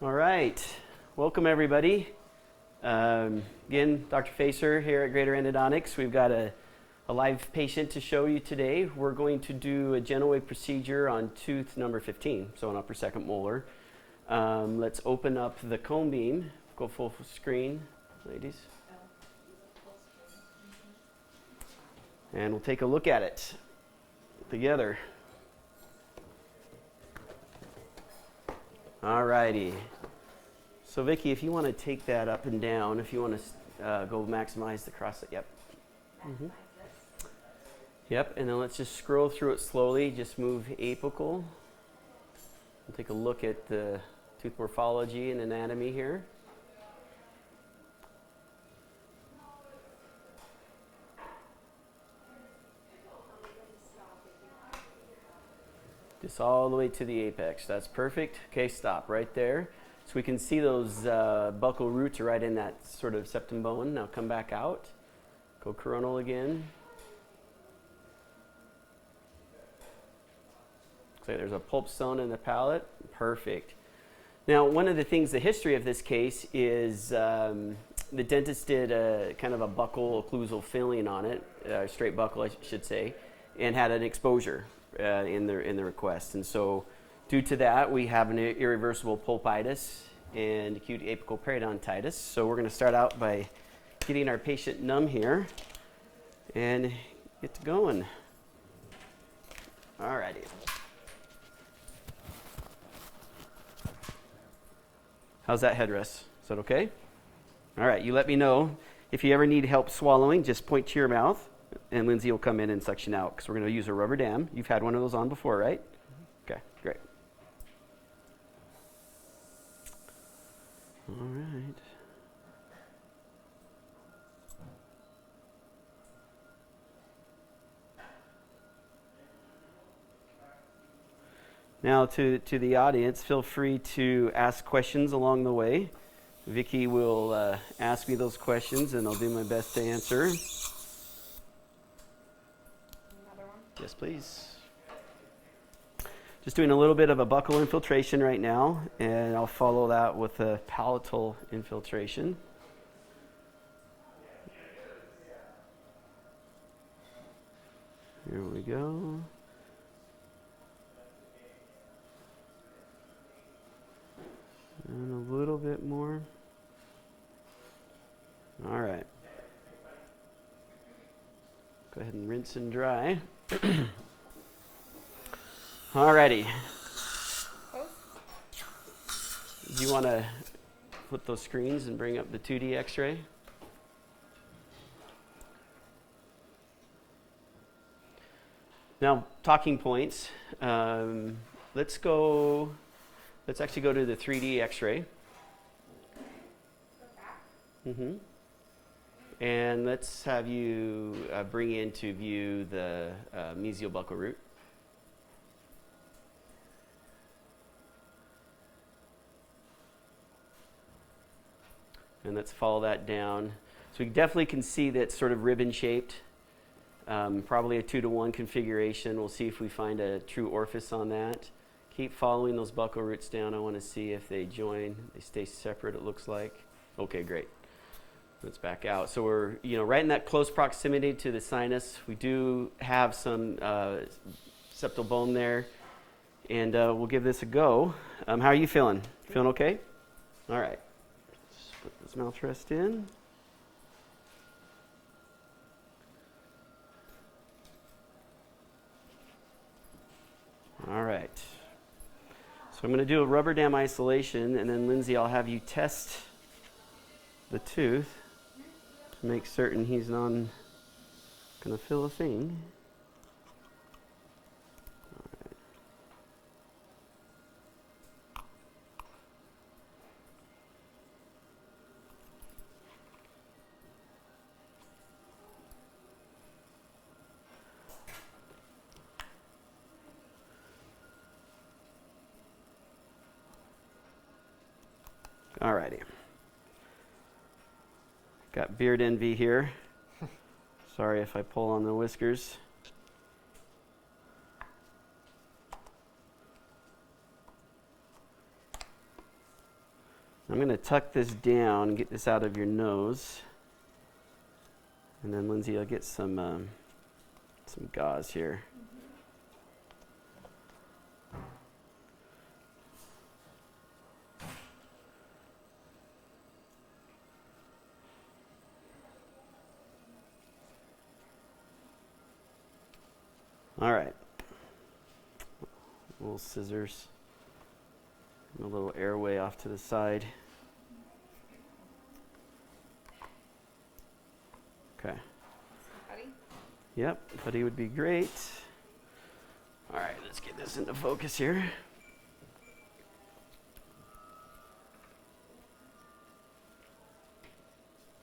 All right, welcome everybody. Again, Dr. Facer here at Greater Endodontics. We've got a live patient to show you today. We're going to do a GentleWave procedure on tooth number 15, so an upper second molar. Let's open up the cone beam. Go full screen, ladies. And we'll take a look at it together. All righty. So Vicki, if you want to take that up and down, if you want to go maximize the cross, yep. Mm-hmm. Yep, and then let's just scroll through it slowly. Just move apical. We'll take a look at the tooth morphology and anatomy here. Just all the way to the apex. That's perfect. Okay, stop right there. So we can see those buccal roots are right in that sort of septum bone. Now come back out. Go coronal again. Looks like there's a pulp stone in the palate. Perfect. Now, one of the things, the history of this case is the dentist did a kind of a buccal occlusal filling on it, straight buccal, I should say, and had an exposure in the request. And so due to that, we have an irreversible pulpitis and acute apical periodontitis. So we're going to start out by getting our patient numb here and get to going. All righty. How's that headrest? Is that okay? All right, you let me know. If you ever need help swallowing, just point to your mouth, and Lindsay will come in and suction out, because we're going to use a rubber dam. You've had one of those on before, right? Okay, great. All right. Now to the audience, feel free to ask questions along the way. Vicki will ask me those questions, and I'll do my best to answer. Another one? Yes, please. Just doing a little bit of a buccal infiltration right now, and I'll follow that with a palatal infiltration. Here we go. And a little bit more. All right. Go ahead and rinse and dry. All righty. Do you want to flip those screens and bring up the 2D x-ray? Now, talking points. Let's actually go to the 3D x-ray. Mm-hmm. And let's have you bring into view the mesial buccal root. And let's follow that down. So we definitely can see that sort of ribbon shaped, probably a 2-to-1 configuration. We'll see if we find a true orifice on that. Keep following those buccal roots down. I want to see if they join. They stay separate, it looks like. Okay, great. Let's back out. So we're right in that close proximity to the sinus. We do have some septal bone there, and we'll give this a go. How are you feeling? Feeling okay? All right. Let's put this mouth rest in. All right. So I'm going to do a rubber dam isolation, and then Lindsay, I'll have you test the tooth to make certain he's not going to feel a thing. All righty. Got beard envy here. Sorry if I pull on the whiskers. I'm going to tuck this down and get this out of your nose. And then, Lindsay, I'll get some gauze here. All right. Little scissors. And a little airway off to the side. Okay. Putty? Yep, putty would be great. All right, let's get this into focus here.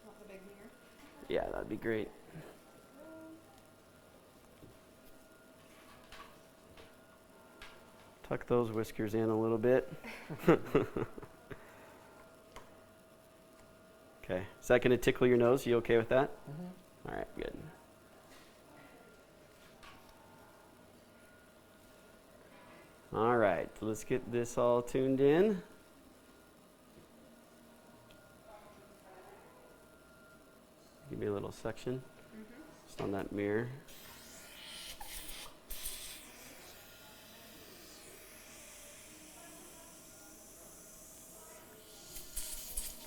Want the big mirror? Yeah, that'd be great. Tuck those whiskers in a little bit. Okay, is that going to tickle your nose? You okay with that? Mm-hmm. All right, good. All right, let's get this all tuned in. Give me a little section just on that mirror.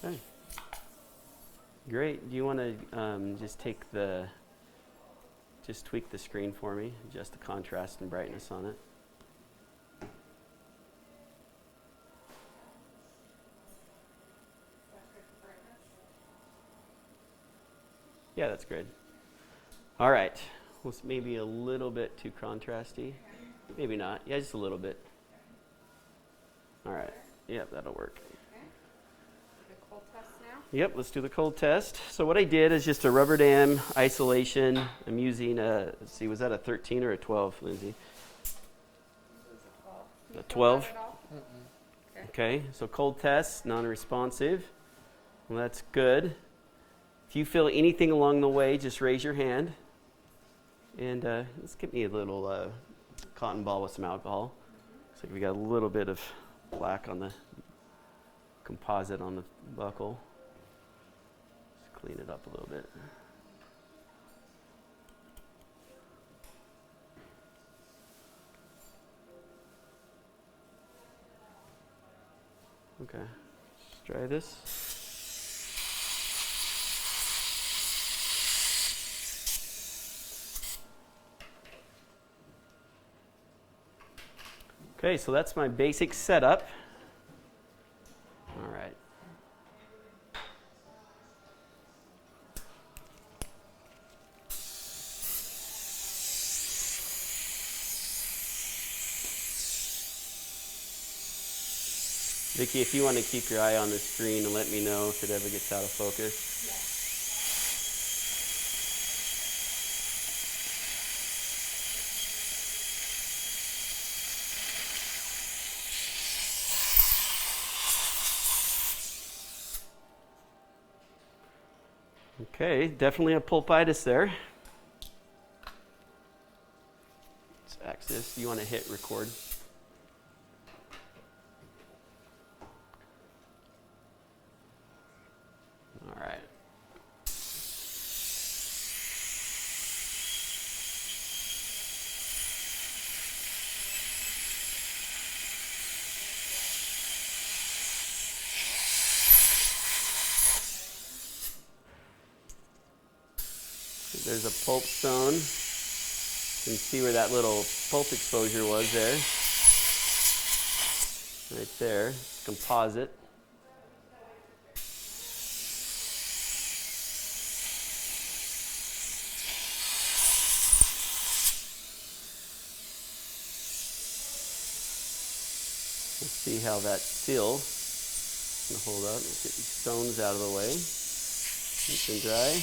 Okay. Great. Do you want to just tweak the screen for me, adjust the contrast and brightness on it? Yeah, that's good. All right. Well, it's maybe a little bit too contrasty. Maybe not. Yeah, just a little bit. All right. Yep, that'll work. The cold test now? Yep, let's do the cold test. So what I did is just a rubber dam isolation. I'm using let's see, was that a 13 or a 12, Lindsay? A 12? Okay, so cold test, non-responsive. Well, that's good. If you feel anything along the way, just raise your hand. And let's get me a little cotton ball with some alcohol. Looks like we got a little bit of black on the composite on the buckle. Just clean it up a little bit. Okay, let's try this. Okay, so that's my basic setup. All right. Vicki, if you want to keep your eye on the screen and let me know if it ever gets out of focus. Yes. Okay, definitely a pulpitis there. Let's access. You want to hit record? All right. There's a pulp zone. You can see where that little pulp exposure was there. Right there. It's composite. We'll see how that seal can hold up. Let's get these stones out of the way. Nice and dry.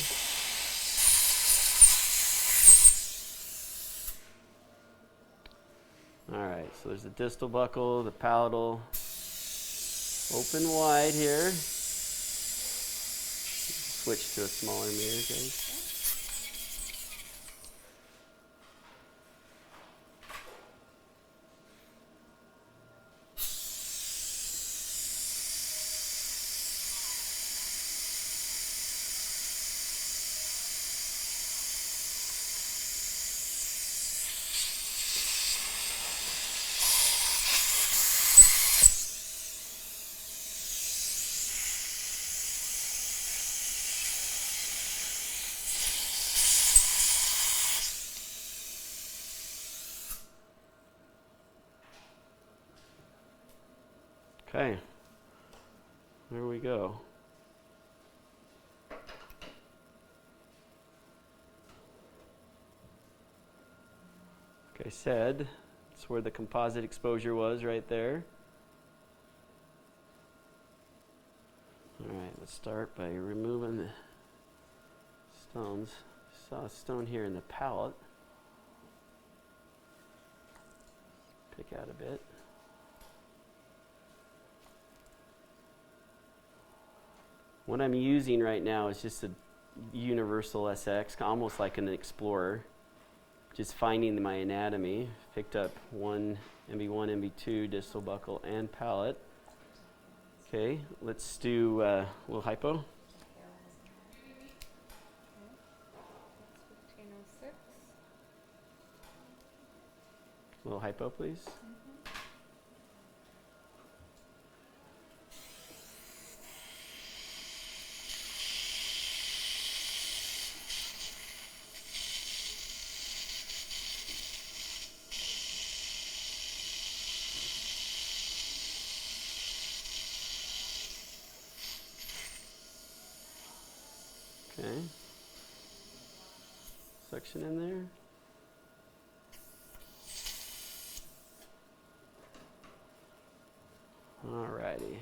All right, so there's the distal buckle, the palatal. Open wide here. Switch to a smaller mirror, guys. Okay, there we go. Like I said, that's where the composite exposure was right there. All right, let's start by removing the stones. Saw a stone here in the palette. Pick out a bit. What I'm using right now is just a universal SX, almost like an Explorer. Just finding my anatomy. Picked up one MB1, MB2, distal buckle, and palette. Okay, let's do a little hypo. Okay. That's 1506. A little hypo, please. Okay. Suction in there. Alrighty.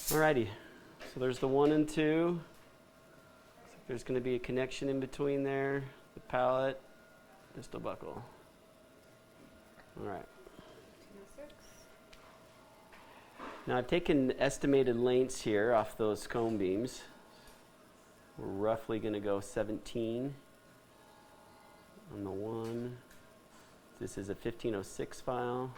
Alrighty, so there's the 1 and 2. Looks like there's going to be a connection in between there. The palette, distal buckle. Alright. 1506. Now I've taken estimated lengths here off those comb beams. We're roughly going to go 17 on the 1. This is a 1506 file.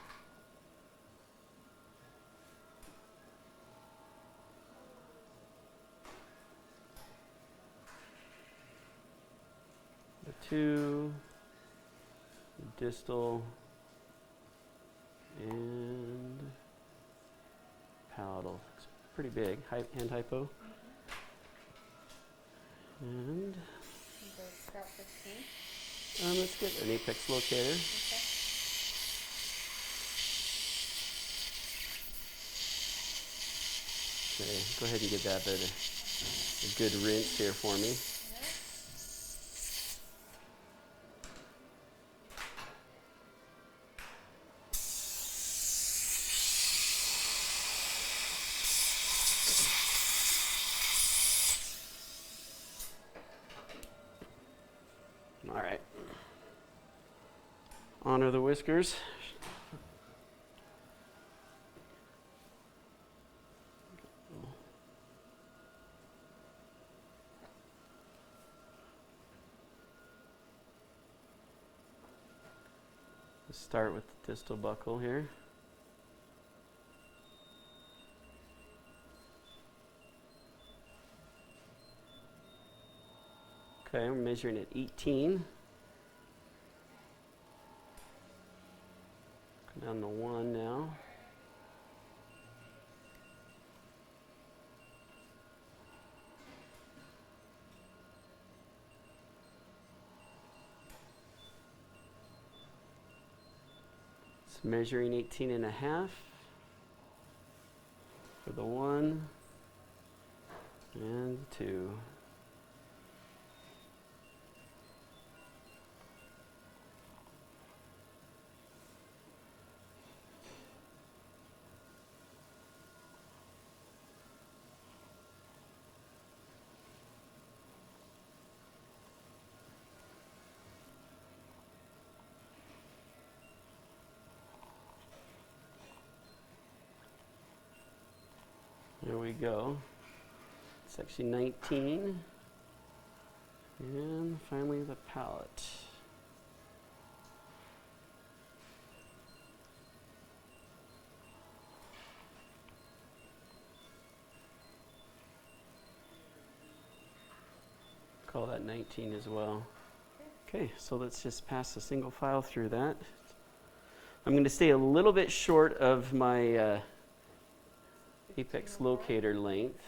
The 2, the distal, and palatal. Looks pretty big. Hand hypo. And Go Scout 15. let's get an apex locator. Okay. Okay, go ahead and give that a good rinse here for me. All right. Honor the whiskers. Let's start with the distal buckle here. Okay, we're measuring at 18. Come down to 1 now. It's measuring 18 and a half for the 1 and 2. There we go. Section 19. And finally the palette. Call that 19 as well. Okay, so let's just pass a single file through that. I'm going to stay a little bit short of my apex locator length.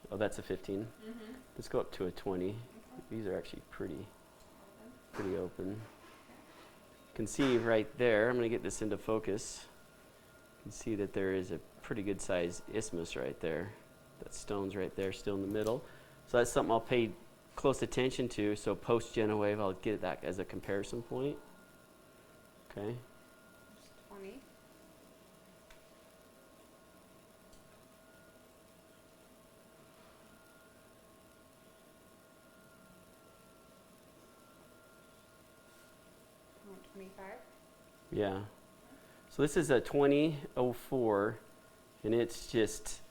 Oh, that's a 15. Mm-hmm. Let's go up to a 20. Okay. These are actually pretty Open. open. You can see right there, I'm going to get this into focus. You can see that there is a pretty good sized isthmus right there. That stone's right there, still in the middle. So that's something I'll pay close attention to. So post GentleWave, I'll get that as a comparison point. Okay. There's 20. You want 25? Yeah. So this is a 2004, and it's just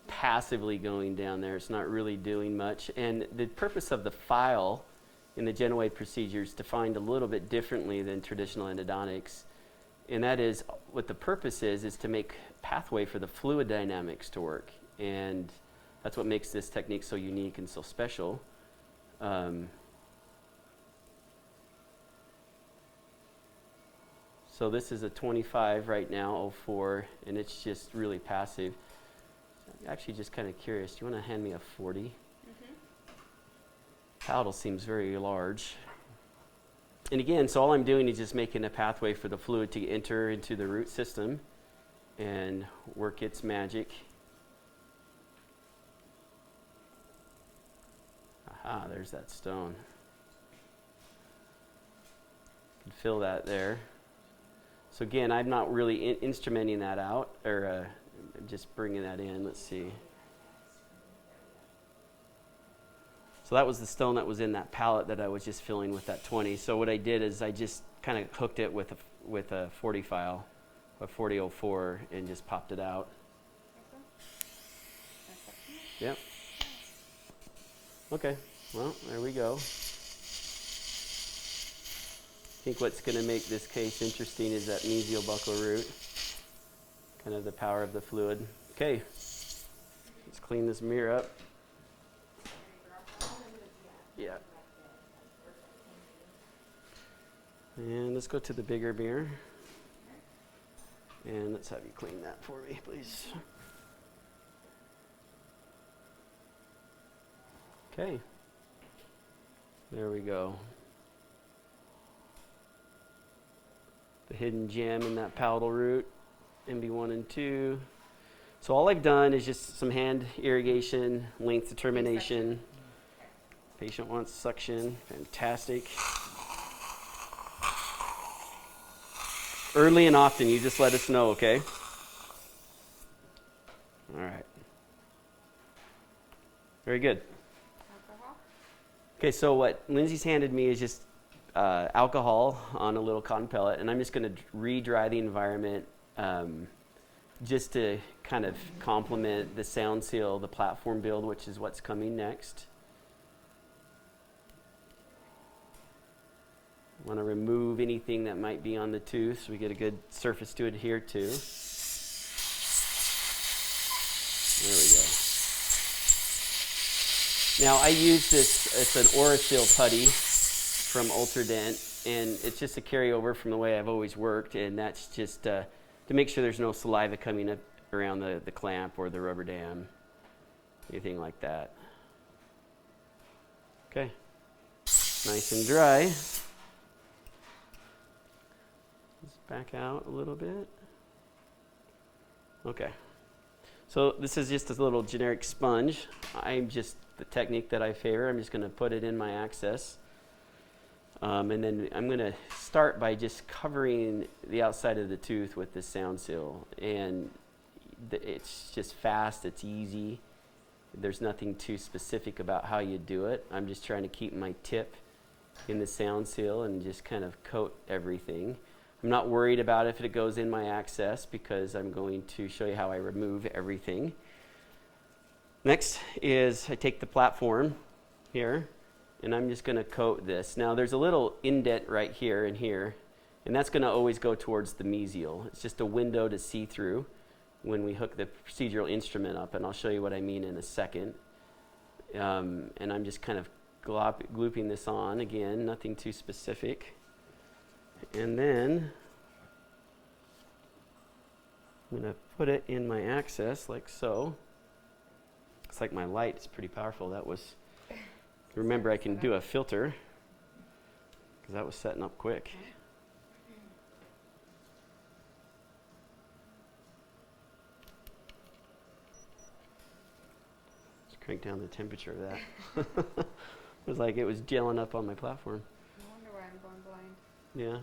passively going down there. It's not really doing much. And the purpose of the file in the GentleWave procedure is defined a little bit differently than traditional endodontics. And that is, what the purpose is to make pathway for the fluid dynamics to work. And that's what makes this technique so unique and so special. So this is a 25 right now, 04, and it's just really passive. I'm actually just kind of curious. Do you want to hand me a 40? Mm-hmm. Palatal seems very large. And again, so all I'm doing is just making a pathway for the fluid to enter into the root system and work its magic. Aha, there's that stone. You can feel that there. So again, I'm not really instrumenting that out, or just bringing that in. Let's see. So that was the stone that was in that palette that I was just filling with that 20. So what I did is I just kind of hooked it with a 40 file, a 4004, and just popped it out. Yep. Okay. Well, there we go. I think what's going to make this case interesting is that mesial buccal root, kind of the power of the fluid. Okay, let's clean this mirror up. Yeah. And let's go to the bigger mirror. And let's have you clean that for me, please. Okay. There we go. The hidden gem in that palatal root, MB1 and 2. So all I've done is just some hand irrigation, length determination. Patient wants suction. Fantastic. Early and often, you just let us know, okay? All right. Very good. Alcohol. Okay, so what Lindsay's handed me is just alcohol on a little cotton pellet, and I'm just going to re-dry the environment just to kind of complement the sound seal, the platform build, which is what's coming next. Want to remove anything that might be on the tooth so we get a good surface to adhere to. There we go. Now I use this, it's an Orasil putty from Ultradent, and it's just a carryover from the way I've always worked, and that's just to make sure there's no saliva coming up around the clamp or the rubber dam, anything like that. Okay, nice and dry. Let's back out a little bit. Okay, so this is just a little generic sponge. I'm just, the technique that I favor, I'm just going to put it in my access. And then I'm going to start by just covering the outside of the tooth with this sound seal. And it's just fast, it's easy. There's nothing too specific about how you do it. I'm just trying to keep my tip in the sound seal and just kind of coat everything. I'm not worried about if it goes in my access because I'm going to show you how I remove everything. Next is I take the platform here, and I'm just going to coat this. Now there's a little indent right here and here, and that's going to always go towards the mesial. It's just a window to see through. when we hook the procedural instrument up, and I'll show you what I mean in a second. And I'm just kind of glooping this on again, nothing too specific. And then I'm going to put it in my access like so. It's like my light is pretty powerful. That was, remember I can do a filter because that was setting up quick. Let's crank down the temperature of that. It was like it was gelling up on my platform. I wonder why I'm going blind. Yeah.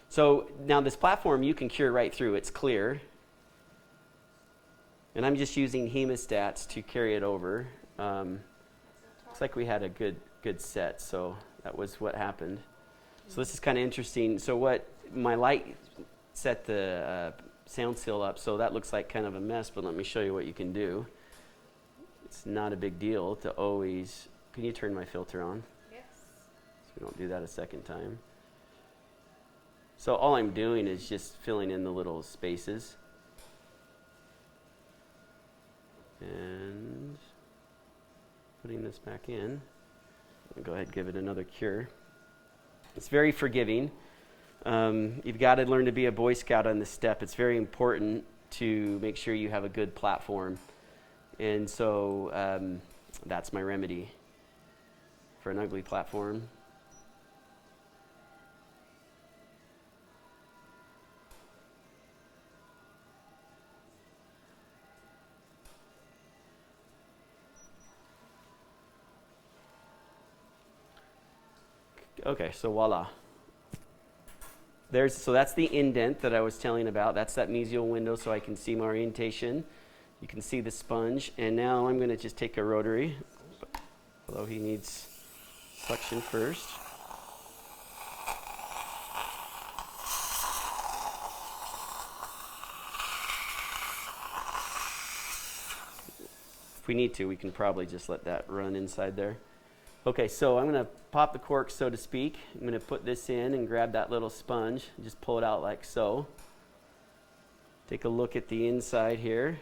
So now this platform you can cure right through. It's clear. And I'm just using hemostats to carry it over. Looks like we had a good set, so that was what happened. So this is kind of interesting. So what my light set the sound seal up, so that looks like kind of a mess, but let me show you what you can do. It's not a big deal to always, can you turn my filter on? Yes. So we don't do that a second time. So all I'm doing is just filling in the little spaces. And putting this back in. I'll go ahead and give it another cure. It's very forgiving. You've got to learn to be a Boy Scout on this step. It's very important to make sure you have a good platform. And so that's my remedy for an ugly platform. Okay, so voila. So that's the indent that I was telling about. That's that mesial window so I can see my orientation. You can see the sponge. And now I'm going to just take a rotary, although he needs suction first. If we need to, we can probably just let that run inside there. Okay, so I'm going to pop the cork, so to speak. I'm going to put this in and grab that little sponge. Just pull it out like so. Take a look at the inside here.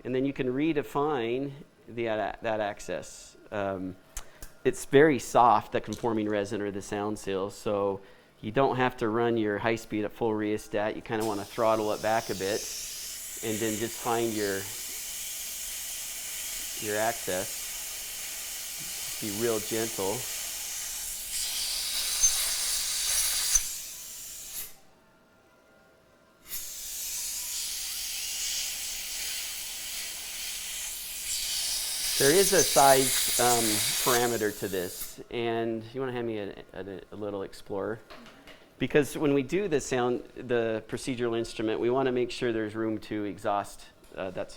And then you can redefine that access. It's very soft, the conforming resin or the sound seal, so you don't have to run your high speed at full rheostat. You kind of want to throttle it back a bit and then just find your access. Be real gentle. There is a size parameter to this, and you want to hand me a little Explorer? Because when we do the procedural instrument, we want to make sure there's room to exhaust. Let's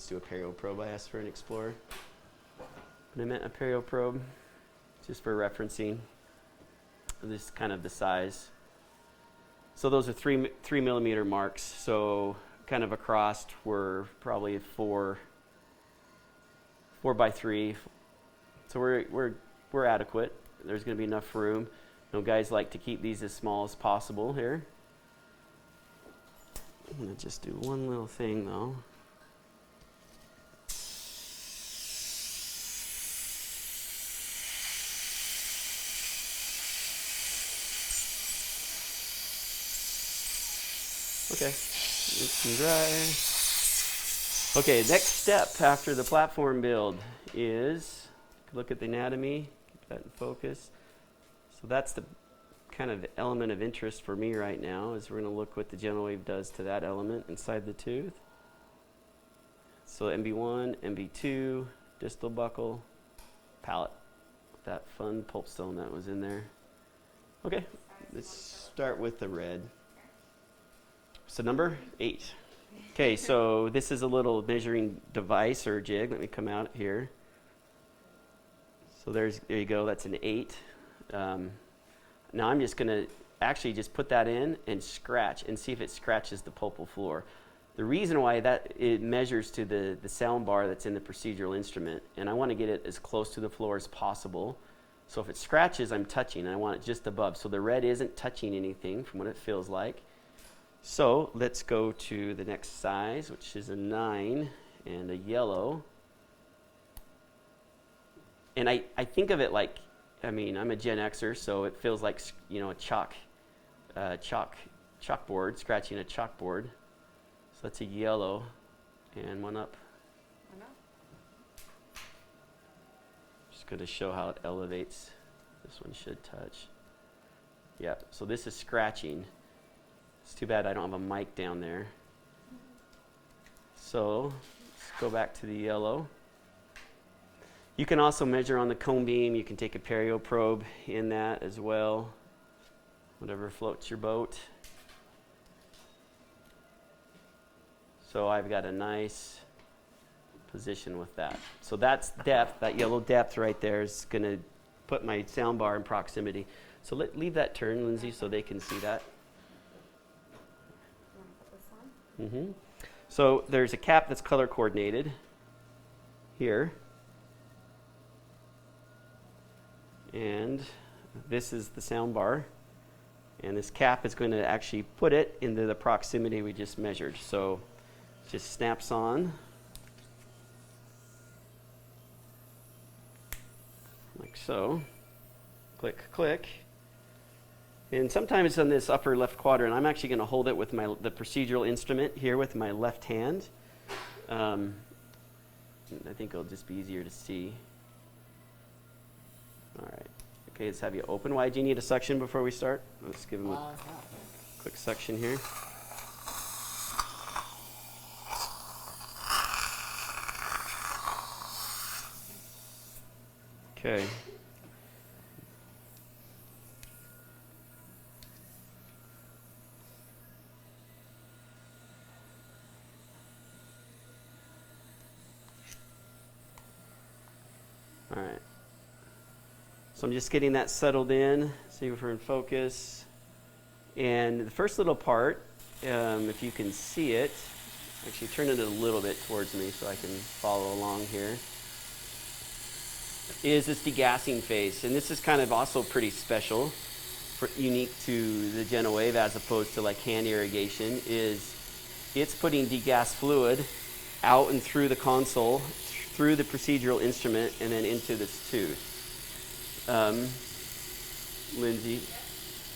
do a perio probe. I asked for an Explorer. But I meant a perio probe, just for referencing. This is kind of the size. So those are 3 millimeter marks. So kind of across, we're probably 4 by 3. So we're adequate. There's going to be enough room. Guys like to keep these as small as possible here. I'm going to just do one little thing though. Okay, it's dry. Okay, next step after the platform build is look at the anatomy, keep that in focus. So that's the kind of element of interest for me right now, is we're going to look what the GentleWave does to that element inside the tooth. So MB1, MB2, distal buccal, palate. That fun pulp stone that was in there. Okay, let's start with the red. So number 8. Okay, so this is a little measuring device or jig. Let me come out here. So there you go. That's an 8. Now I'm just going to actually just put that in and scratch and see if it scratches the pulpal floor. The reason why that it measures to the sound bar that's in the procedural instrument, and I want to get it as close to the floor as possible. So if it scratches, I'm touching, and I want it just above. So the red isn't touching anything from what it feels like. So let's go to the next size, which is a 9 and a yellow. And I think of it like, I mean, I'm a Gen Xer, so it feels like, you know, a chalkboard, scratching a chalkboard. So that's a yellow, and one up. One up. Just going to show how it elevates. This one should touch. Yep, so this is scratching. It's too bad I don't have a mic down there. So let's go back to the yellow. You can also measure on the cone beam. You can take a perio probe in that as well. Whatever floats your boat. So I've got a nice position with that. So that's depth. That yellow depth right there is going to put my sound bar in proximity. So leave that turn, Lindsay, so they can see that. You want to put this on? Mm-hmm. So there's a cap that's color coordinated here. And this is the sound bar. And this cap is going to actually put it into the proximity we just measured. So it just snaps on. Like so. Click, click. And sometimes on this upper left quadrant, I'm actually going to hold it with the procedural instrument here with my left hand. I think it'll just be easier to see. All right. Okay, let's have you open. Why do you need a suction before we start? Let's give him a quick suction here. Okay. All right. So I'm just getting that settled in, see if we're in focus. And the first little part, if you can see it, actually turn it a little bit towards me so I can follow along here, is this degassing phase. And this is kind of also pretty special, unique to the GentleWave as opposed to like hand irrigation, is it's putting degas fluid out and through the console, through the procedural instrument, and then into this tube. Lindsay,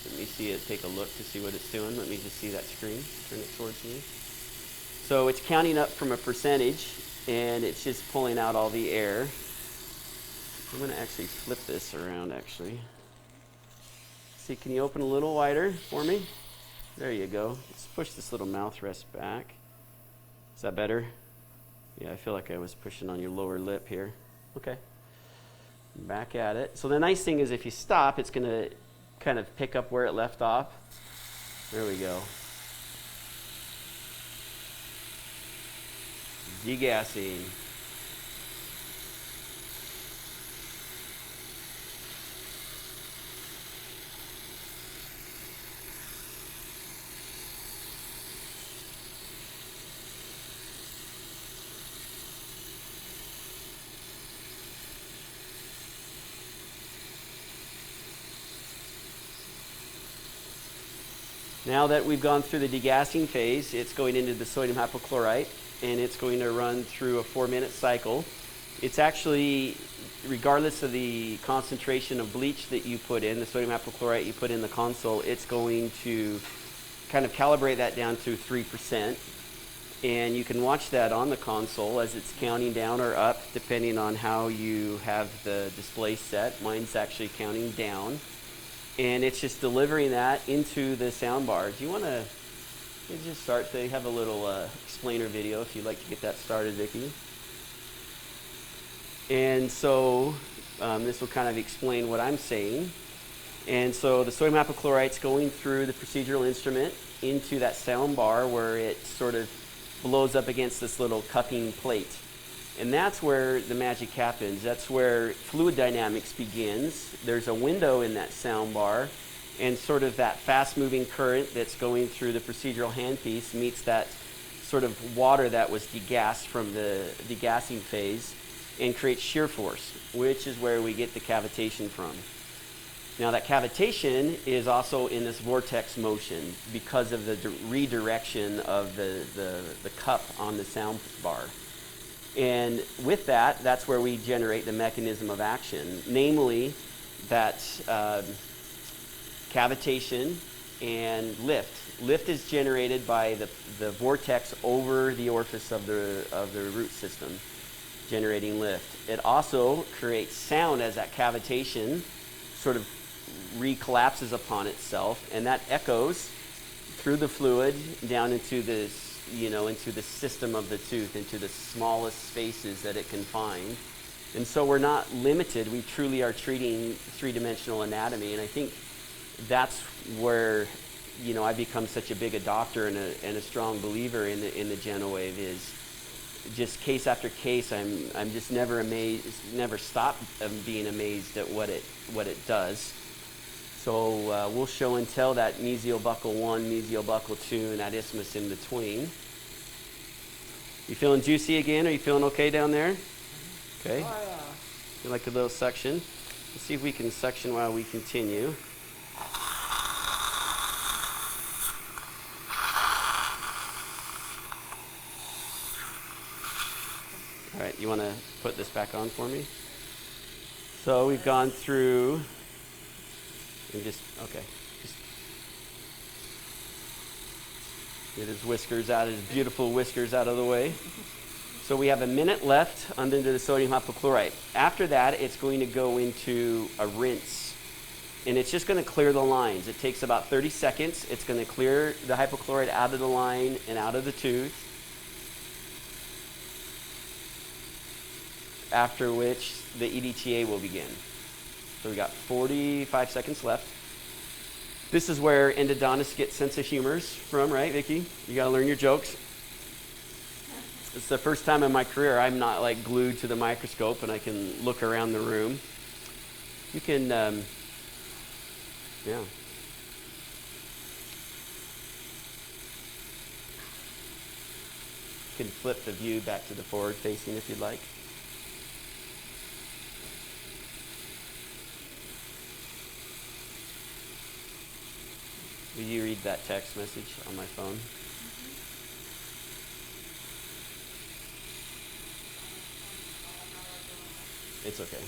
let me see it, take a look to see what it's doing. Let me just see that screen. Turn it towards me. So it's counting up from a percentage, and it's just pulling out all the air. I'm going to actually flip this around, actually. See, can you open a little wider for me? There you go. Let's push this little mouth rest back. Is that better? Yeah, I feel like I was pushing on your lower lip here. Okay. Back at it. So the nice thing is if you stop, it's going to kind of pick up where it left off. There we go. Degassing. Now that we've gone through the degassing phase, it's going into the sodium hypochlorite, and it's going to run through a 4-minute cycle. It's actually, regardless of the concentration of bleach that you put in, the sodium hypochlorite you put in the console, it's going to kind of calibrate that down to 3%. And you can watch that on the console as it's counting down or up, depending on how you have the display set. Mine's actually counting down. And it's just delivering that into the sound bar. Do you want to just start? They have a little explainer video if you'd like to get that started, Vicki. And so this will kind of explain what I'm saying. And so the sodium hypochlorite's going through the procedural instrument into that sound bar where it sort of blows up against this little cupping plate. And that's where the magic happens. That's where fluid dynamics begins. There's a window in that sound bar, and sort of that fast-moving current that's going through the procedural handpiece meets that sort of water that was degassed from the degassing phase. and creates shear force, which is where we get the cavitation from. Now that cavitation is also in this vortex motion because of the redirection of the cup on the sound bar. And with that, that's where we generate the mechanism of action, namely that cavitation and lift. Lift is generated by the vortex over the orifice of the root system, generating lift. It also creates sound as that cavitation sort of recollapses upon itself, and that echoes through the fluid down into this, into the system of the tooth, into the smallest spaces that it can find. And so we're not limited. We truly are treating three-dimensional anatomy, and I think that's where I become such a big adopter and a strong believer in the GentleWave. Is just case after case, I'm just never amazed, never stop being amazed at what it does. So we'll show and tell that mesial buccal 1, mesial buccal 2, and that isthmus in between. You feeling juicy again? Are you feeling okay down there? Okay. Oh, yeah. You like a little suction? Let's see if we can suction while we continue. All right, you want to put this back on for me? So we've gone through, and just get his whiskers out, his beautiful whiskers out of the way. So we have a minute left under the sodium hypochlorite. After that, it's going to go into a rinse, and it's just going to clear the lines. It takes about 30 seconds. It's going to clear the hypochlorite out of the line and out of the tooth, after which the EDTA will begin. So we got 45 seconds left. This is where endodontists get sense of humors from, right, Vicki? You got to learn your jokes. It's the first time in my career I'm not like glued to the microscope and I can look around the room. You can, yeah. You can flip the view back to the forward facing if you'd like. Will you read that text message on my phone? It's okay.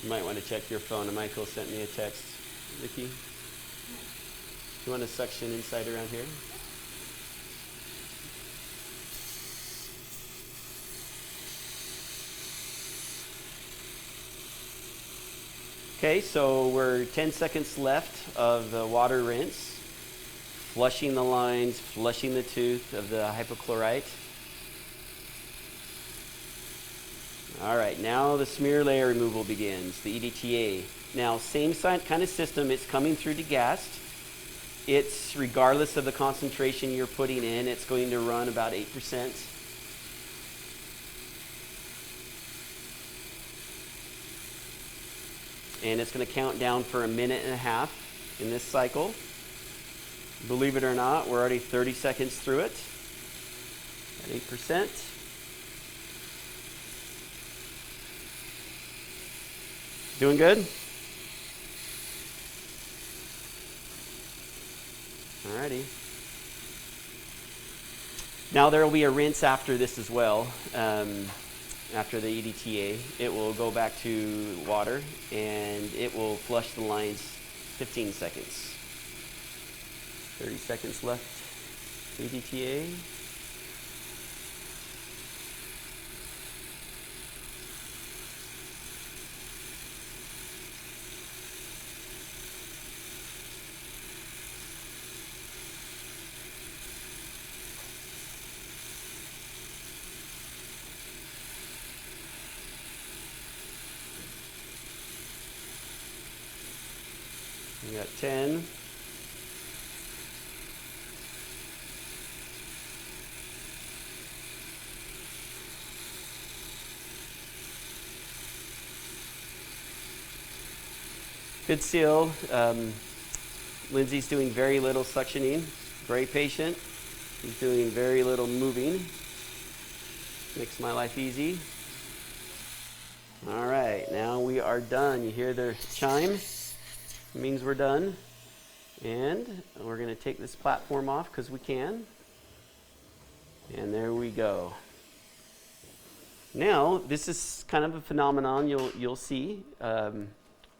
You might want to check your phone. Michael sent me a text. Vicki, you want a suction inside around here? Okay, so we're 10 seconds left of the water rinse, flushing the lines, flushing the tooth of the hypochlorite. All right, now the smear layer removal begins, the EDTA. Now, same kind of system, it's coming through degast. It's, regardless of the concentration you're putting in, it's going to run about 8%. And it's going to count down for a minute and a half in this cycle. Believe it or not, we're already 30 seconds through it at 8%. Doing good? Alrighty. Now there will be a rinse after this as well. After the EDTA, it will go back to water and it will flush the lines 15 seconds. 30 seconds left. EDTA. We got 10. Good seal. Lindsay's doing very little suctioning. Very patient. He's doing very little moving. Makes my life easy. All right, now we are done. You hear the chime? It means we're done. And we're going to take this platform off because we can. And there we go. Now, this is kind of a phenomenon you'll see on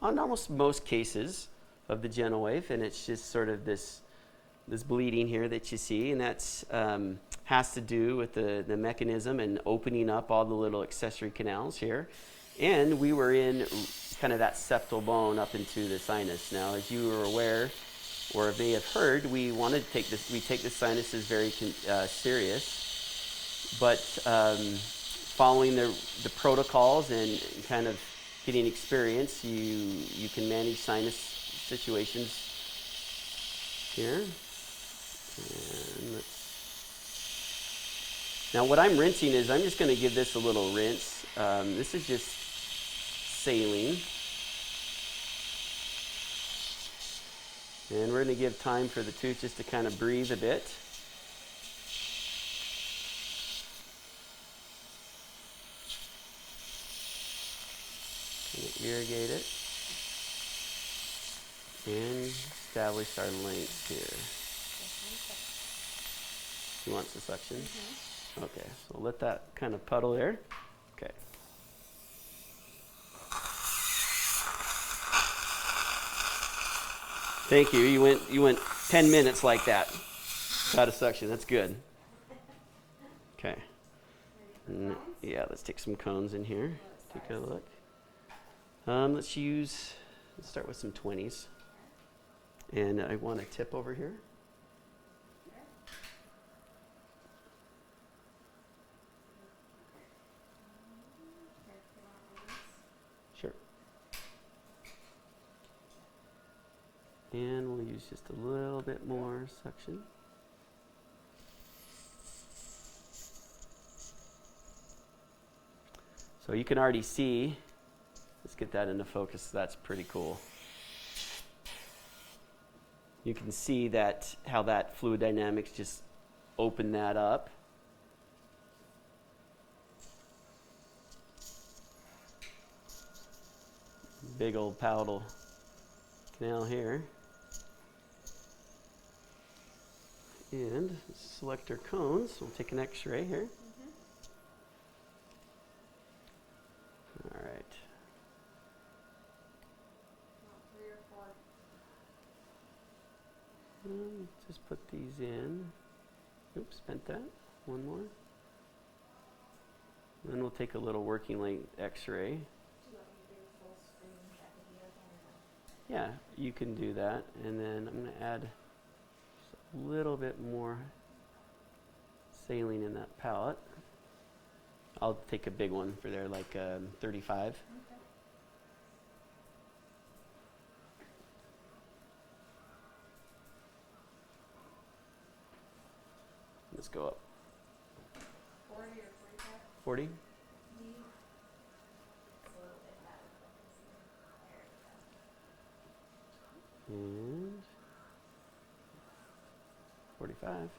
almost most cases of the GentleWave, and it's just sort of this bleeding here that you see, and that's has to do with the mechanism and opening up all the little accessory canals here. And we were in kind of that septal bone up into the sinus. Now, as you are aware, or may have heard, we take the sinuses very serious, but following the protocols and kind of getting experience, you can manage sinus situations here. And now what I'm rinsing is I'm just going to give this a little rinse. This is just saline. And we're going to give time for the tooth just to kind of breathe a bit. Irrigate it and establish our length here. You want the suction? Mm-hmm. Okay, so let that kind of puddle there. Okay. Thank you. You went 10 minutes like that. Out of suction. That's good. Okay. Yeah, let's take some cones in here. Take a look. Let's start with some 20s. And I want a tip over here. Sure. And we'll use just a little bit more suction. So you can already see, let's get that into focus. That's pretty cool. You can see that how that fluid dynamics just opened that up. Big old palatal canal here. And select our cones. We'll take an X-ray here. All right. 3 or 4. Just put these in. Oops, bent that. One more. Then we'll take a little working length X-ray. Yeah, you can do that. And then I'm going to add just a little bit more saline in that palette. I'll take a big one for there, like 35. Okay. Let's go up. 40 or 45? 40? And 45.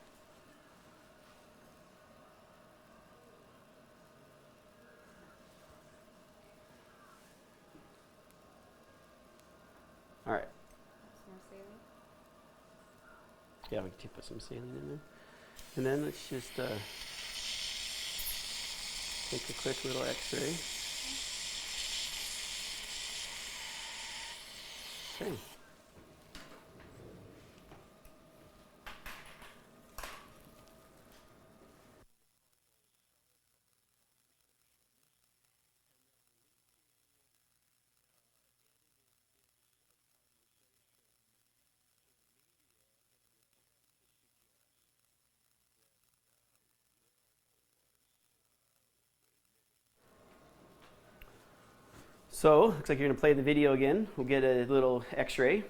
All right. Some saline? Yeah, we can put some saline in there. And then let's just take a quick little X-ray. Okay. So, looks like you're going to play the video again. We'll get a little X-ray.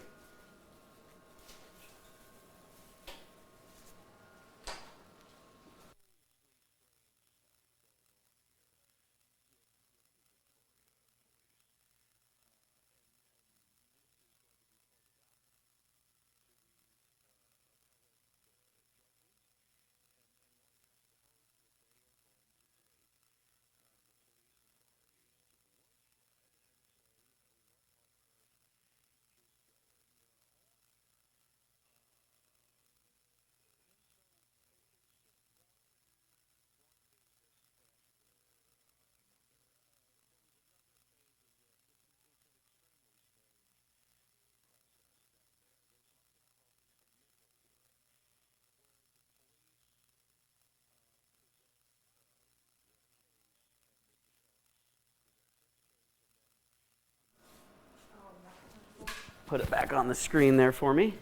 put it back on the screen there for me.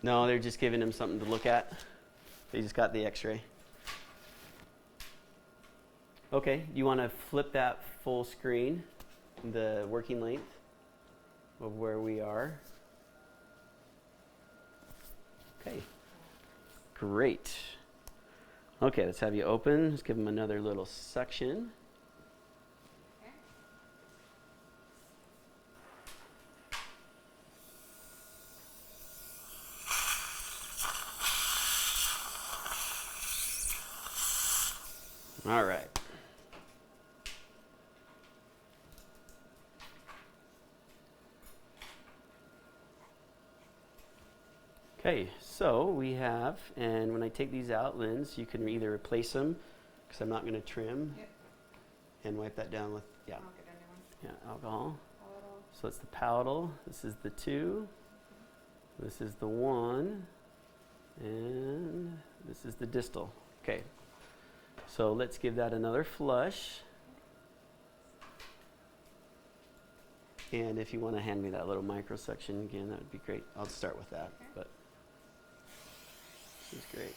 No, they're just giving him something to look at. They just got the x-ray. Okay, you want to flip that full screen, the working length of where we are. Okay, great. Okay, let's have you open. Let's give him another little suction. All right. Okay, so we have, and when I take these out, Linz, you can either replace them, because I'm not going to trim, and wipe that down with, I'll get a new one. alcohol. Palatal. So it's the palatal, this is the 2, this is the 1, and this is the distal. Okay, so let's give that another flush. And if you want to hand me that little microsection again, that would be great. I'll start with that, Okay. but this is great.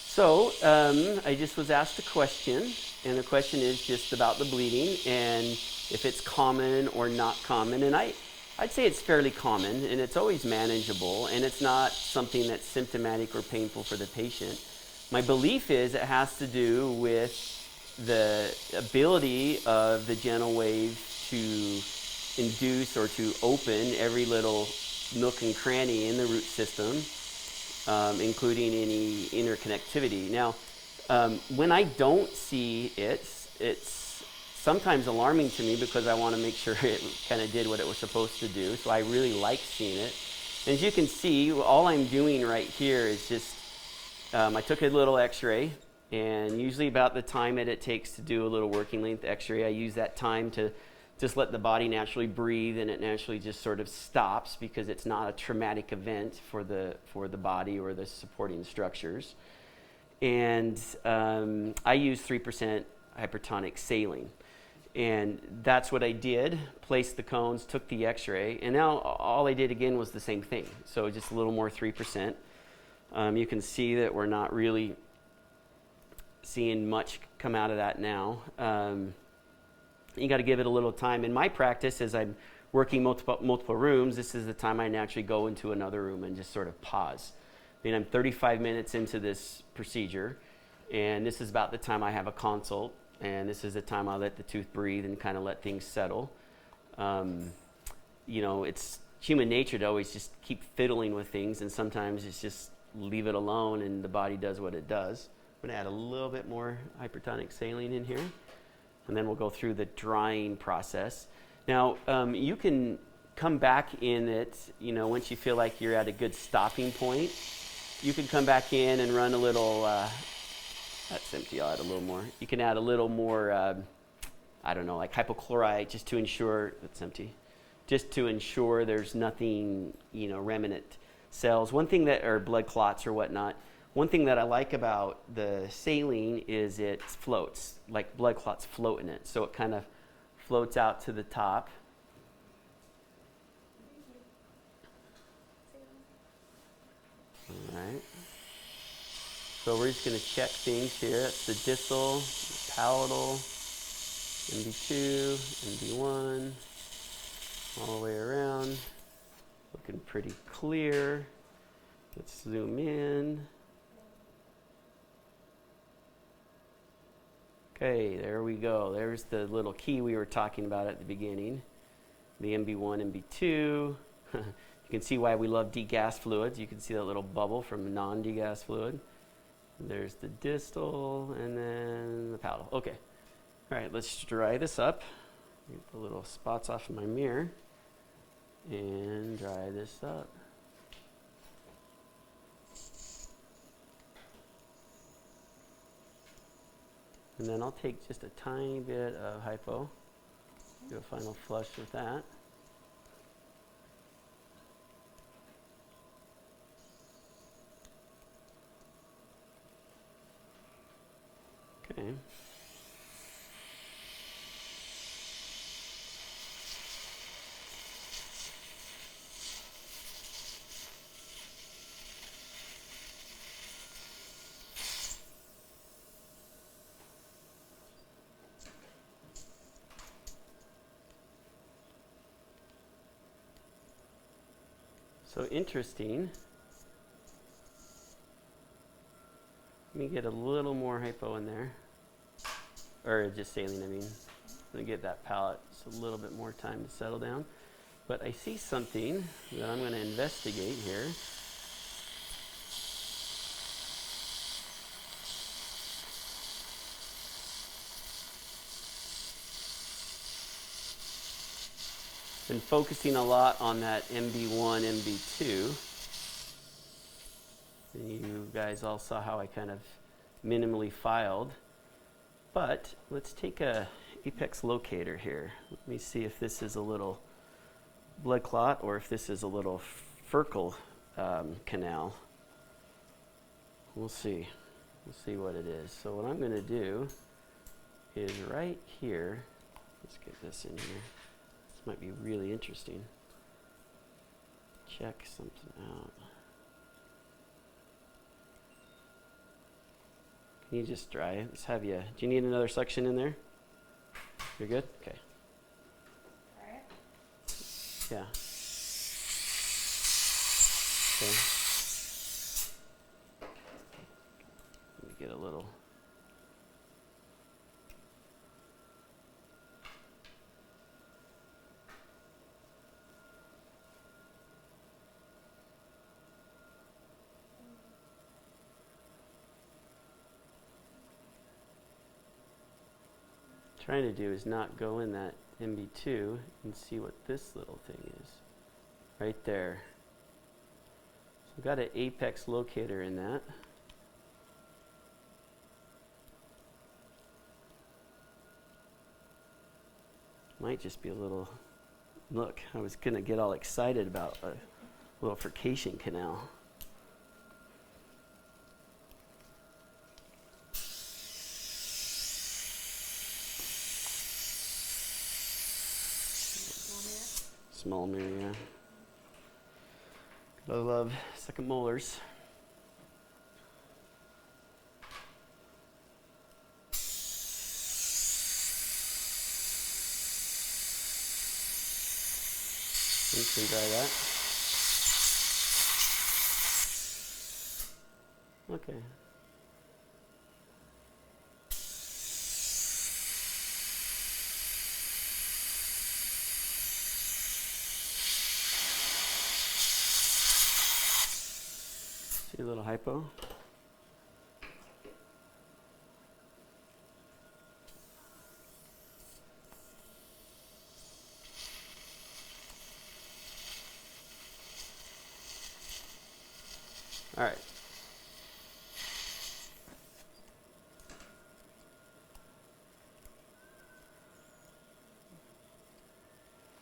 So I just was asked a question, and the question is just about the bleeding and if it's common or not common. And I'd say it's fairly common, and it's always manageable, and it's not something that's symptomatic or painful for the patient. My belief is it has to do with the ability of the GentleWave to induce or to open every little nook and cranny in the root system, including any interconnectivity. Now, when I don't see it, it's sometimes alarming to me because I want to make sure it kind of did what it was supposed to do. So I really like seeing it. And as you can see, all I'm doing right here is just, I took a little x-ray, and usually about the time that it takes to do a little working length x-ray, I use that time to just let the body naturally breathe, and it naturally just sort of stops because it's not a traumatic event for the body or the supporting structures. And I use 3% hypertonic saline. And that's what I did, placed the cones, took the x-ray, and now all I did again was the same thing. So just a little more 3%. You can see that we're not really seeing much come out of that now. You got to give it a little time. In my practice, as I'm working multiple rooms, this is the time I naturally go into another room and just sort of pause. I mean, I'm 35 minutes into this procedure, and this is about the time I have a consult, and this is the time I let the tooth breathe and kind of let things settle. You know, it's human nature to always just keep fiddling with things, and sometimes it's just leave it alone and the body does what it does. I'm going to add a little bit more hypertonic saline in here, and then we'll go through the drying process. Now, you can come back in it, you know, once you feel like you're at a good stopping point. You can come back in and run a little, that's empty, I'll add a little more. You can add a little more, I don't know, like hypochlorite, just to ensure, it's empty, just to ensure there's nothing, you know, remnant cells. One thing that, or blood clots or whatnot, one thing that I like about the saline is it floats, like blood clots float in it. So it kind of floats out to the top. All right. So we're just going to check things here. That's the distal, the palatal, MB2, MB1, all the way around. Looking pretty clear. Let's zoom in. Okay, there we go. There's the little key we were talking about at the beginning. The MB1, MB2. You can see why we love degas fluids. You can see that little bubble from non-degas fluid. There's the distal and then the palatal. Okay, All right, let's dry this up. Get the little spots off of my mirror and dry this up. And then I'll take just a tiny bit of hypo, do a final flush with that. Okay. So interesting. Let me get a little more hypo in there. Or just saline, I mean. Let me get that palette just a little bit more time to settle down. But I see something that I'm going to investigate here. Been focusing a lot on that MB1, MB2. And you guys all saw how I kind of minimally filed. But let's take a apex locator here. Let me see if this is a little blood clot or if this is a little furcal canal. We'll see. We'll see what it is. So what I'm going to do is right here, let's get this in here. This might be really interesting. Check something out. Can you just dry it? Let's have you. Do you need another suction in there? You're good? Okay. All right. Yeah. Okay. Let me get a little. Trying to do is not go in that MB2 and see what this little thing is. Right there. So I've got an apex locator in that. Might just be a little, look, I was going to get all excited about a little furcation canal. Small mirror, yeah. I love second molars. You can dry that. Okay. See a little hypo. All right.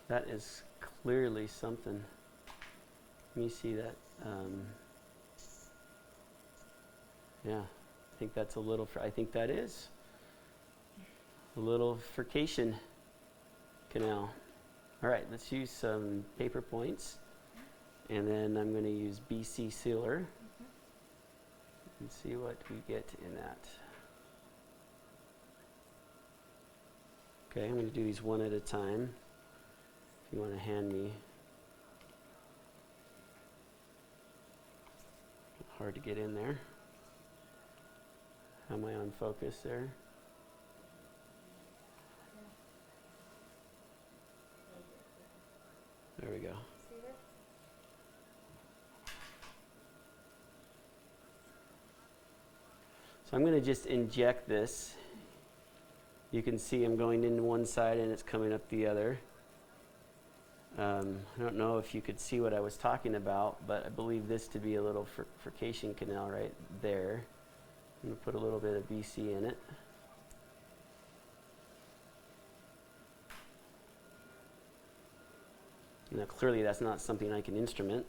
That is clearly something. Let me see that. Yeah, I think that's a little, I think that is a little furcation canal. All right, let's use some paper points. And then I'm going to use BC sealer and see what we get in that. Okay, I'm going to do these one at a time. If you want to hand me. Hard to get in there. Am I on focus there? There we go. See this? So I'm going to just inject this You can see I'm going in one side and it's coming up the other. I don't know if you could see what I was talking about, but I believe this to be a little furcation canal right there. I'm going to put a little bit of BC in it. Now clearly that's not something I can instrument,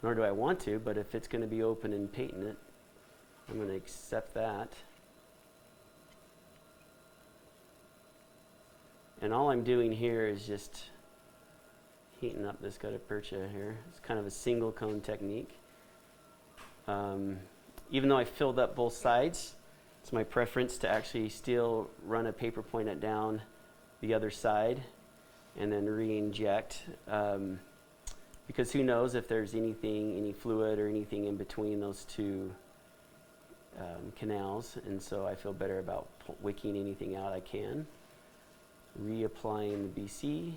nor do I want to, but if it's going to be open and patent, I'm going to accept that. And all I'm doing here is just heating up this gutta percha here. It's kind of a single cone technique. Even though I filled up both sides, it's my preference to actually still run a paper pointer down the other side and then re-inject. Because who knows if there's anything, any fluid or anything in between those two canals. And so I feel better about wicking anything out I can. Reapplying the BC.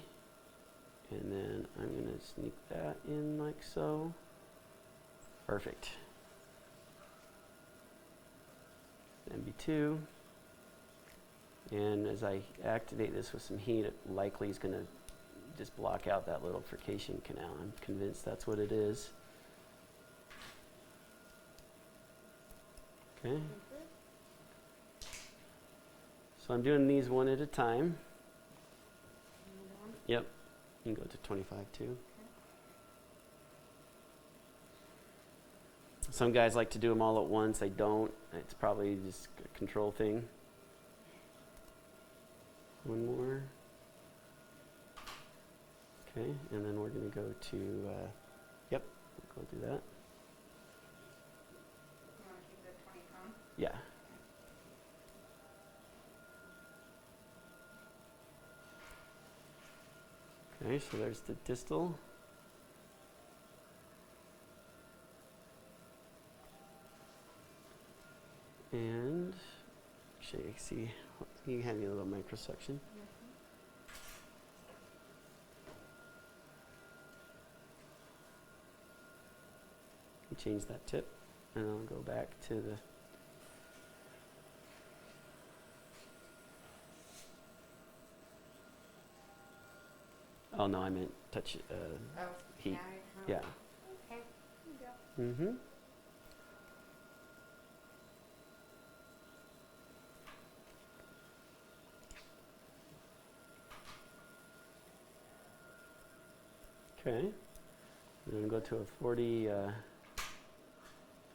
And then I'm going to sneak that in like so. Perfect. MB2. And as I activate this with some heat, it likely is going to just block out that little furcation canal. I'm convinced that's what it is. Okay. So I'm doing these one at a time. Yep. You can go to 25 too. Okay. Some guys like to do them all at once. I don't. It's probably just a control thing. One more. Okay, and then we're going to go to, yep, we'll go do that. You want to keep the 20 cone? Yeah. Okay, so there's the distal. And actually, you can see, you have your little microsection. Change that tip, and I'll go back to the. Oh no, I meant touch heat. Yeah. Okay. Here you go. Mm-hmm. Okay. We're gonna go to a 40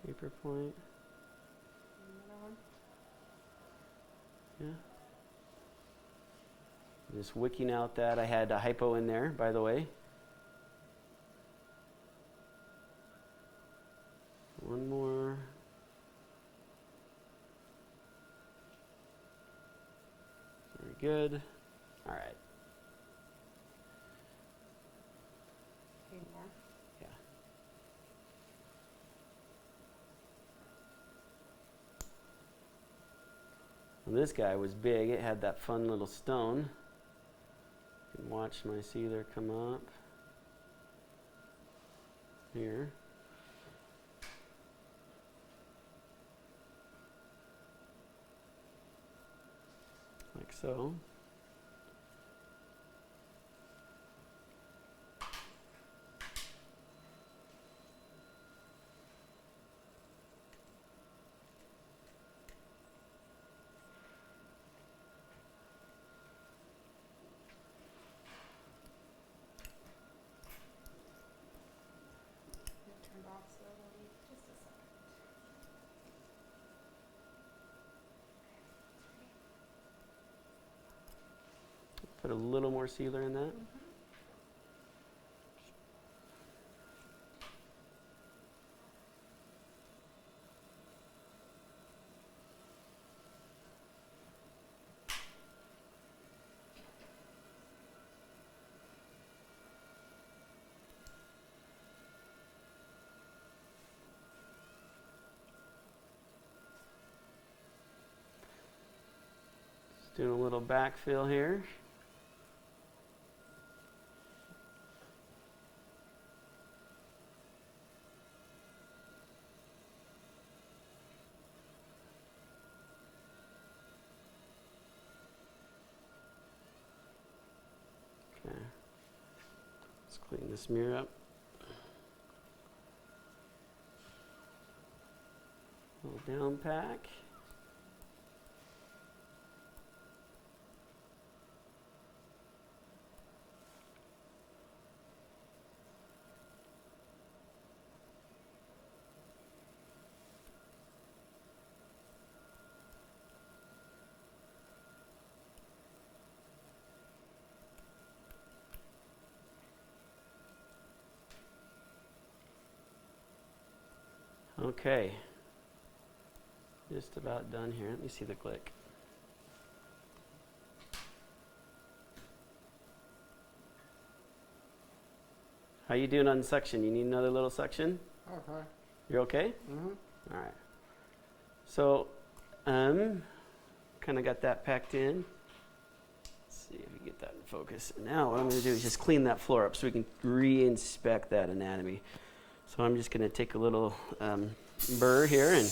paper point. Another one. Yeah. Just wicking out that. I had a hypo in there, by the way. One more. Very good. All right. Two more. Yeah. And this guy was big. It had that fun little stone. You can watch my sealer come up here. Like so. It turned off slowly. Just a second. Put a little more sealer in that. Just doing a little backfill here. Clean this mirror up. Little down pack. Okay, just about done here. Let me see the click. How you doing on suction? You need another little suction? Okay. You're okay? Mm-hmm. All right. So, kind of got that packed in. Let's see if we get that in focus. Now what I'm going to do is just clean that floor up so we can re-inspect that anatomy. So I'm just going to take a little burr here and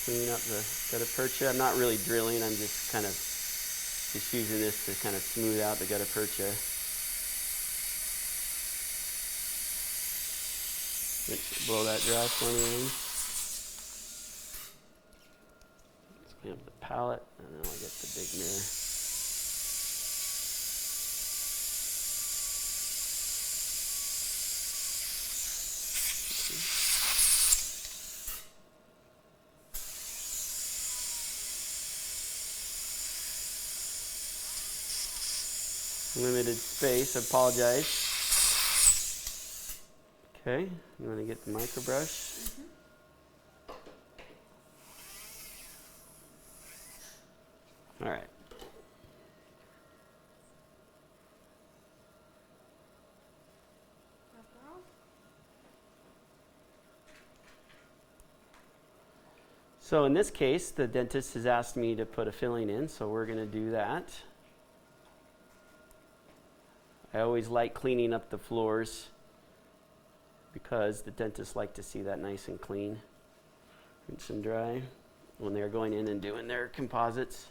clean up the gutta percha. I'm not really drilling. I'm just kind of just using this to kind of smooth out the gutta percha. Blow that dry for me. Let's clean up the palette, and then I'll get the big mirror. Limited space, I apologize. Okay, you want to get the micro brush? All right. So in this case, the dentist has asked me to put a filling in, so we're going to do that. I always like cleaning up the floors because the dentists like to see that nice and clean, rinse and dry when they're going in and doing their composites.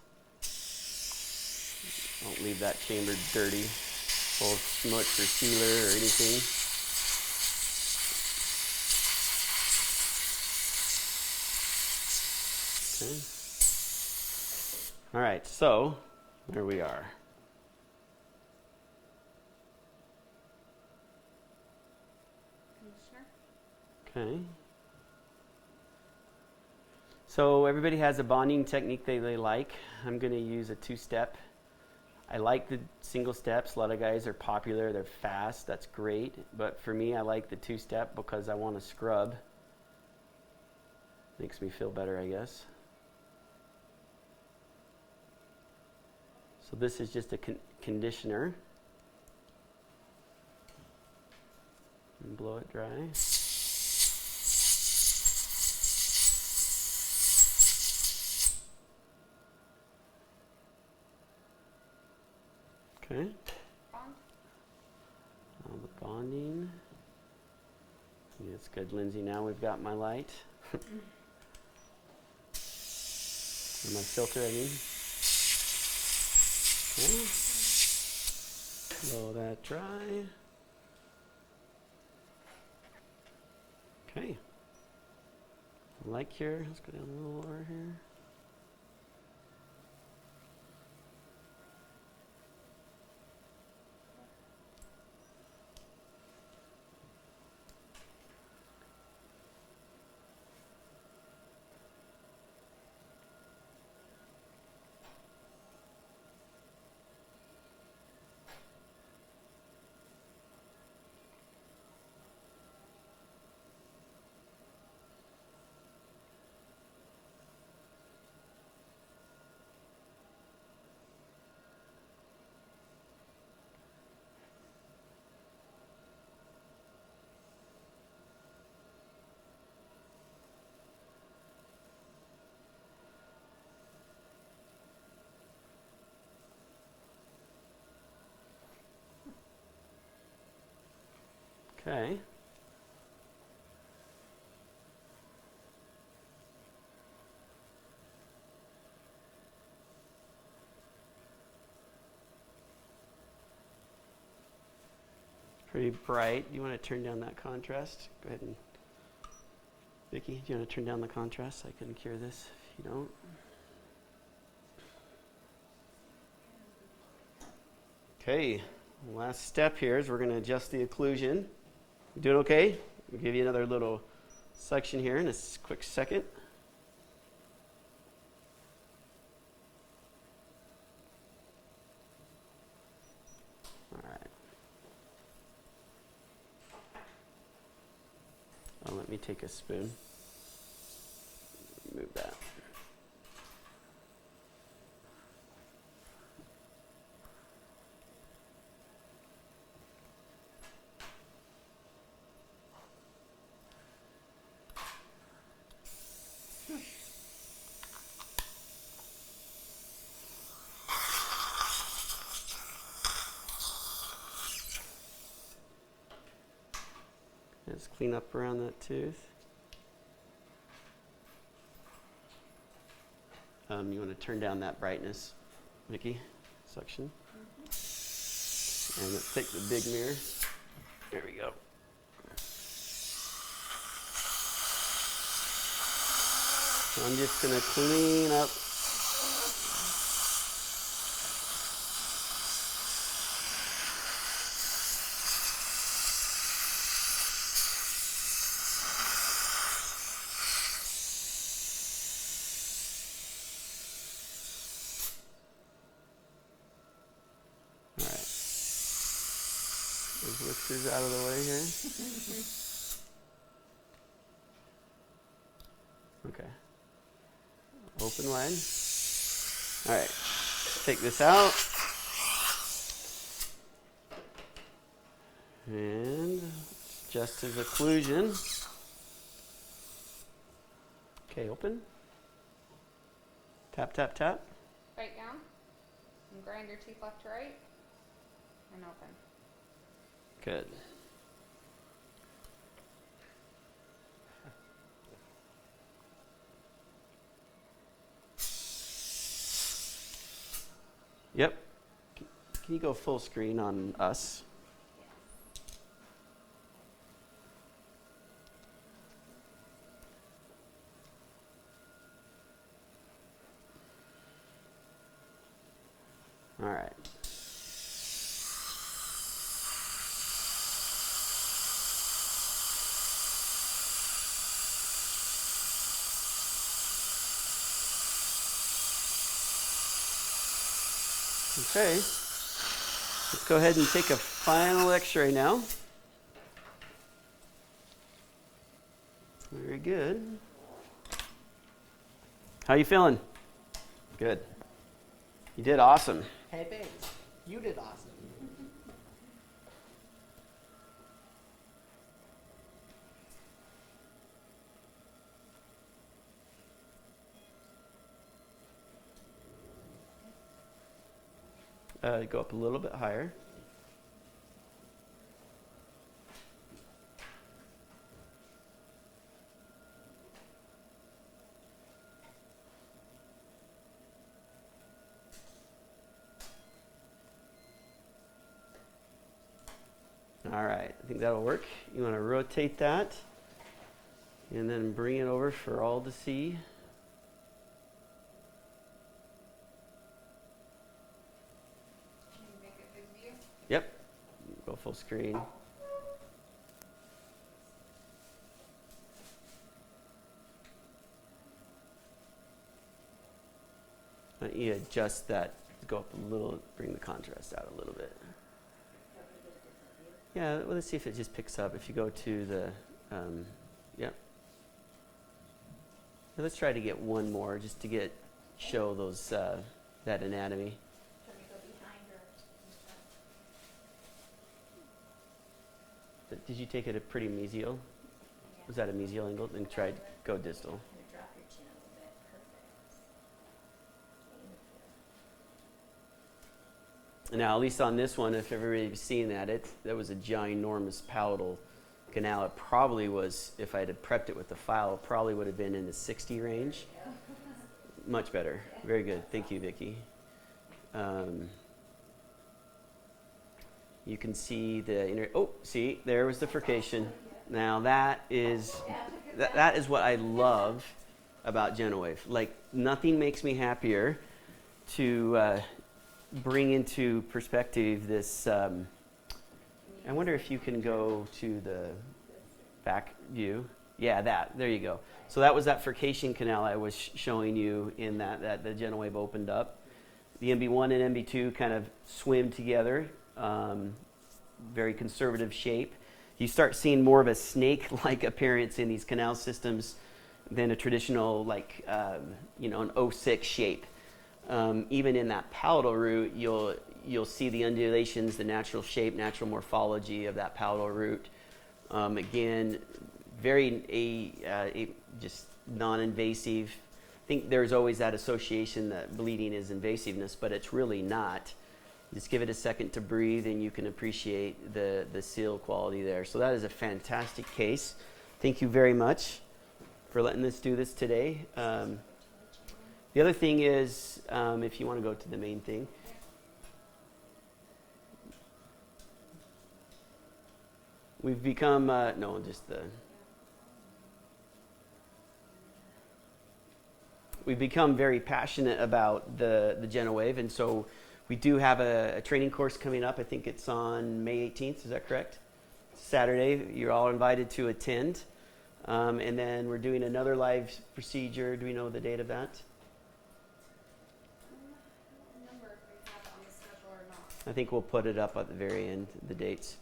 Don't leave that chamber dirty, full of smudge or sealer or anything. Okay. All right, so there we are. Okay. So everybody has a bonding technique they like. I'm going to use a two-step. I like the single steps. A lot of guys are popular. They're fast. That's great. But for me, I like the two-step because I want to scrub. Makes me feel better, I guess. So this is just a conditioner. And blow it dry. Okay. All the bonding. Yeah, it's good, Lindsay. Now we've got my light. Or my filter, I mean. Okay. Blow that dry. Okay. Like here. Let's go down a little lower here. Okay. pretty bright. You want to turn down that contrast? Go ahead and, Vicki, do you want to turn down the contrast? I can cure this if you don't. Okay, last step here is we're going to adjust the occlusion. You doing okay? We'll give you another little section here in a quick second. All right. Oh, let me take a spoon. Move that. Let's clean up around that tooth. You want to turn down that brightness, Vicki, suction. And let's take the big mirror. There we go. So I'm just going to clean up. Those whiskers out of the way here. Okay. Open wide. All right. Take this out. And adjust his occlusion. Okay, open. Tap, tap, tap. Bite down. And grind your teeth left to right. And open. Good. Yep. Can you go full screen on us? All right. Okay, let's go ahead and take a final x-ray now. Very good. How you feeling? Good. You did awesome. Hey, thanks. You did awesome. Go up a little bit higher. All right, I think that'll work. You want to rotate that and then bring it over for all to see. Yep, go full screen. Why don't you adjust that, go up a little, bring the contrast out a little bit. Yeah, well, let's see if it just picks up. If you go to the, yep. Let's try to get one more just to show those, that anatomy. Did you take it a pretty mesial? Yeah. Was that a mesial angle? Then try to go distal. Drop your chin a little bit. Perfect. Now, at least on this one, if everybody's seen that, that was a ginormous palatal canal. It probably was, if I had prepped it with the file, it probably would have been in the 60 range. Yeah. Much better. Very good. Thank you, Vicki. You can see the inner, oh, see, there was the furcation. Now that is what I love about GentleWave. Like, nothing makes me happier to bring into perspective this. I wonder if you can go to the back view. Yeah, there you go. So that was that furcation canal I was showing you in that the GentleWave opened up. The MB1 and MB2 kind of swim together, very conservative shape. You start seeing more of a snake-like appearance in these canal systems than a traditional, like, an O6 shape. Even in that palatal root, you'll see the undulations, the natural shape, natural morphology of that palatal root. Again, very just non-invasive. I think there's always that association that bleeding is invasiveness, but it's really not. Just give it a second to breathe and you can appreciate the seal quality there. So that is a fantastic case. Thank you very much for letting us do this today. The other thing is, if you want to go to the main thing, we've become, we've become very passionate about the GentleWave, and so we do have a training course coming up. I think it's on May 18th. Is that correct? Saturday. You're all invited to attend. And then we're doing another live procedure. Do we know the date of that? Remember if we have it on the schedule or not. I think we'll put it up at the very end, the dates.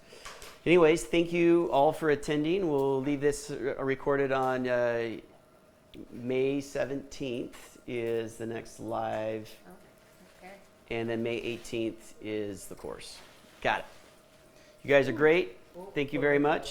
Anyways, thank you all for attending. We'll leave this recorded on May 17th is the next live. Okay. And then May 18th is the course. Got it. You guys are great. Thank you very much.